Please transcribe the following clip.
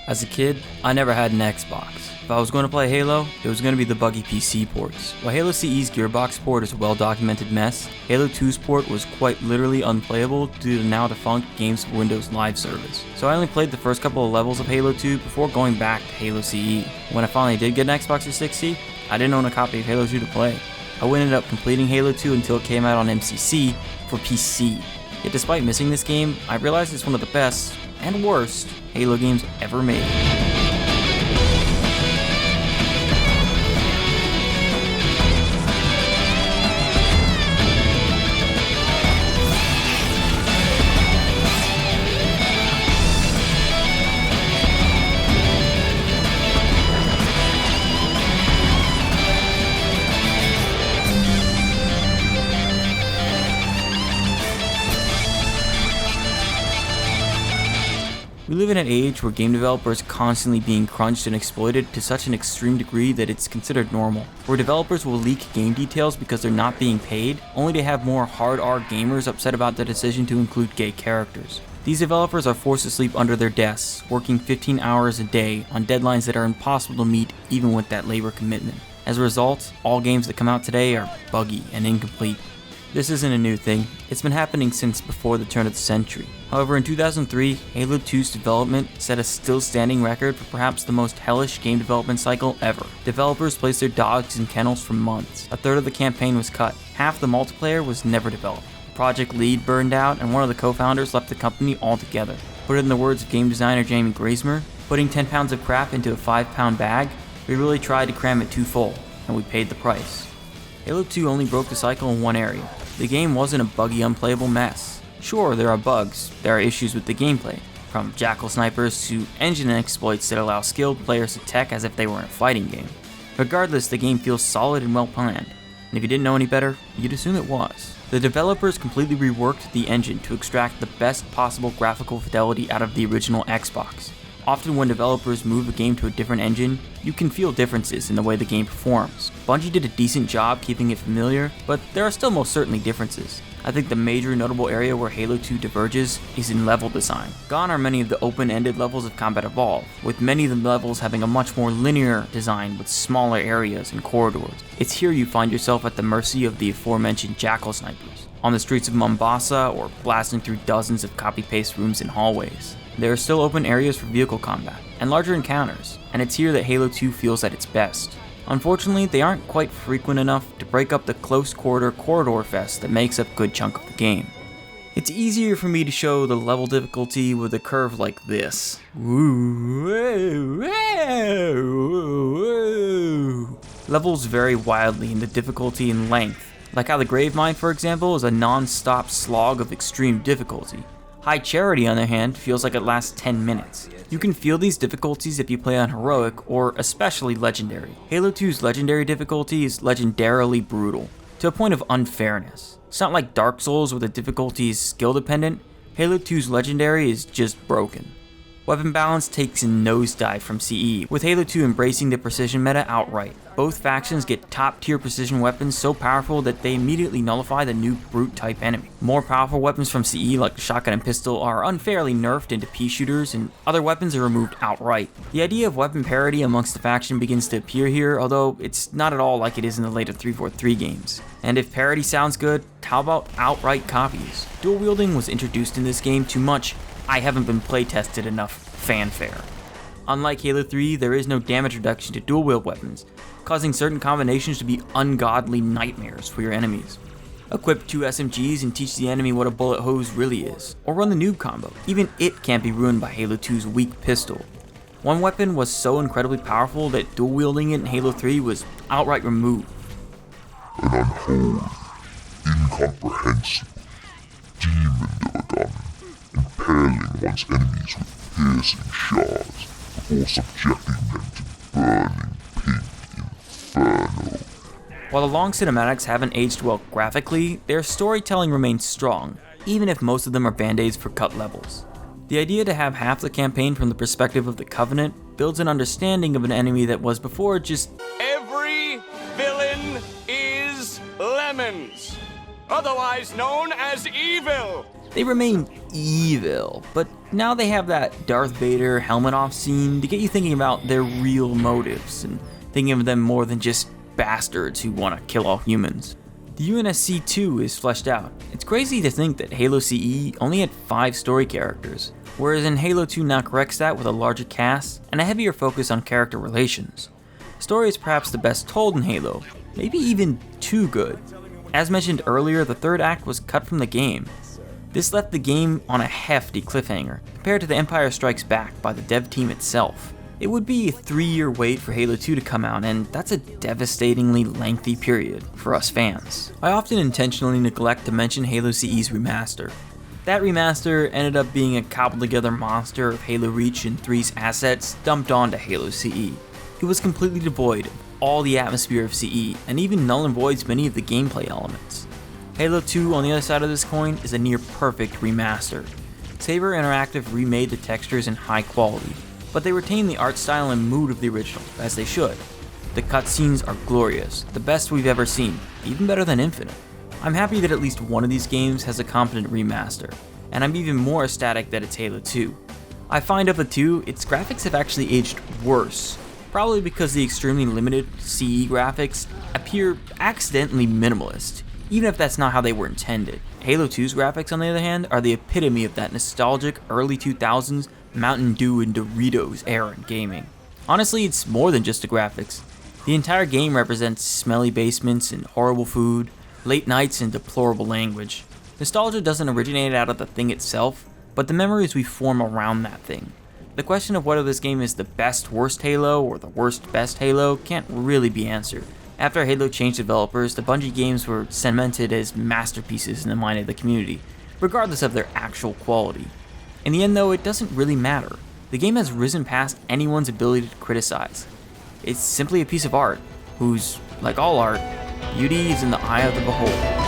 As a kid, I never had an Xbox. If I was going to play Halo, it was going to be the Buggy Pc Ports. While Halo CE's Gearbox port is a well-documented mess, Halo 2's port was quite literally unplayable due to the now defunct Games for Windows Live service. So I only played the first couple of levels of Halo 2 before going back to Halo CE. When I finally did get an Xbox 360, I didn't own a copy of Halo 2 to play. I ended up completing Halo 2 until it came out on MCC for PC. Yet despite missing this game, I realized it's one of the best, and worst, Halo games ever made. We live in an age where game developers are constantly being crunched and exploited to such an extreme degree that it's considered normal, where developers will leak game details because they're not being paid, only to have more hard R gamers upset about the decision to include gay characters. These developers are forced to sleep under their desks, working 15 hours a day on deadlines that are impossible to meet even with that labor commitment. As a result, all games that come out today are buggy and incomplete. This isn't a new thing, it's been happening since before the turn of the century. However, in 2003, Halo 2's development set a still-standing record for perhaps the most hellish game development cycle ever. Developers placed their dogs in kennels for months. A third of the campaign was cut. Half the multiplayer was never developed. Project lead burned out, and one of the co-founders left the company altogether. Put it in the words of game designer Jamie Graysmer, putting 10 pounds of crap into a 5-pound bag, we really tried to cram it too full, and we paid the price. Halo 2 only broke the cycle in one area. The game wasn't a buggy, unplayable mess. Sure, there are bugs, there are issues with the gameplay, from jackal snipers to engine exploits that allow skilled players to tech as if they were in a fighting game. Regardless, the game feels solid and well planned, and if you didn't know any better, you'd assume it was. The developers completely reworked the engine to extract the best possible graphical fidelity out of the original Xbox. Often when developers move a game to a different engine, you can feel differences in the way the game performs. Bungie did a decent job keeping it familiar, but there are still most certainly differences. I think the major notable area where Halo 2 diverges is in level design. Gone are many of the open-ended levels of Combat Evolved, with many of the levels having a much more linear design with smaller areas and corridors. It's here you find yourself at the mercy of the aforementioned jackal snipers, on the streets of Mombasa or blasting through dozens of copy-paste rooms and hallways. There are still open areas for vehicle combat, and larger encounters, and it's here that Halo 2 feels at its best. Unfortunately, they aren't quite frequent enough to break up the close corridor fest that makes up a good chunk of the game. It's easier for me to show the level difficulty with a curve like this. Levels vary wildly in the difficulty and length, like how the Gravemind, for example, is a non-stop slog of extreme difficulty. High Charity, on the other hand, feels like it lasts 10 minutes. You can feel these difficulties if you play on Heroic or especially Legendary. Halo 2's Legendary difficulty is legendarily brutal, to a point of unfairness. It's not like Dark Souls where the difficulty is skill dependent. Halo 2's Legendary is just broken. Weapon balance takes a nosedive from CE, with Halo 2 embracing the precision meta outright. Both factions get top-tier precision weapons so powerful that they immediately nullify the new brute-type enemy. More powerful weapons from CE like the shotgun and pistol are unfairly nerfed into pea-shooters, and other weapons are removed outright. The idea of weapon parity amongst the faction begins to appear here, although it's not at all like it is in the later 343 games. And if parity sounds good, how about outright copies? Dual wielding was introduced in this game too much I haven't been playtested enough fanfare. Unlike Halo 3, there is no damage reduction to dual wield weapons, causing certain combinations to be ungodly nightmares for your enemies. Equip 2 SMGs and teach the enemy what a bullet hose really is, or run the noob combo. Even it can't be ruined by Halo 2's weak pistol. One weapon was so incredibly powerful that dual wielding it in Halo 3 was outright removed. An unholy, incomprehensible demon of a gun, impaling one's enemies with piercing shards before subjecting them to burning pink inferno. While the long cinematics haven't aged well graphically, their storytelling remains strong, even if most of them are band-aids for cut levels. The idea to have half the campaign from the perspective of the Covenant builds an understanding of an enemy that was before just every villain is Lemons, otherwise known as evil. They remain evil, but now they have that Darth Vader helmet off scene to get you thinking about their real motives and thinking of them more than just bastards who want to kill all humans. The UNSC 2 is fleshed out. It's crazy to think that Halo CE only had 5 story characters, whereas in Halo 2 now corrects that with a larger cast and a heavier focus on character relations. The story is perhaps the best told in Halo, maybe even too good. As mentioned earlier, the third act was cut from the game. This left the game on a hefty cliffhanger, compared to The Empire Strikes Back by the dev team itself. It would be a 3-year wait for Halo 2 to come out, and that's a devastatingly lengthy period for us fans. I often intentionally neglect to mention Halo CE's remaster. That remaster ended up being a cobbled together monster of Halo Reach and 3's assets dumped onto Halo CE. It was completely devoid of all the atmosphere of CE, and even null and voids many of the gameplay elements. Halo 2, on the other side of this coin, is a near perfect remaster. Saber Interactive remade the textures in high quality, but they retain the art style and mood of the original, as they should. The cutscenes are glorious, the best we've ever seen, even better than Infinite. I'm happy that at least one of these games has a competent remaster, and I'm even more ecstatic that it's Halo 2. I find of the two, its graphics have actually aged worse, probably because the extremely limited CE graphics appear accidentally minimalist, even if that's not how they were intended. Halo 2's graphics, on the other hand, are the epitome of that nostalgic early 2000s Mountain Dew and Doritos era in gaming. Honestly, it's more than just the graphics. The entire game represents smelly basements and horrible food, late nights and deplorable language. Nostalgia doesn't originate out of the thing itself, but the memories we form around that thing. The question of whether this game is the best worst Halo or the worst best Halo can't really be answered. After Halo changed developers, the Bungie games were cemented as masterpieces in the mind of the community, regardless of their actual quality. In the end though, it doesn't really matter. The game has risen past anyone's ability to criticize. It's simply a piece of art, whose, like all art, beauty is in the eye of the beholder.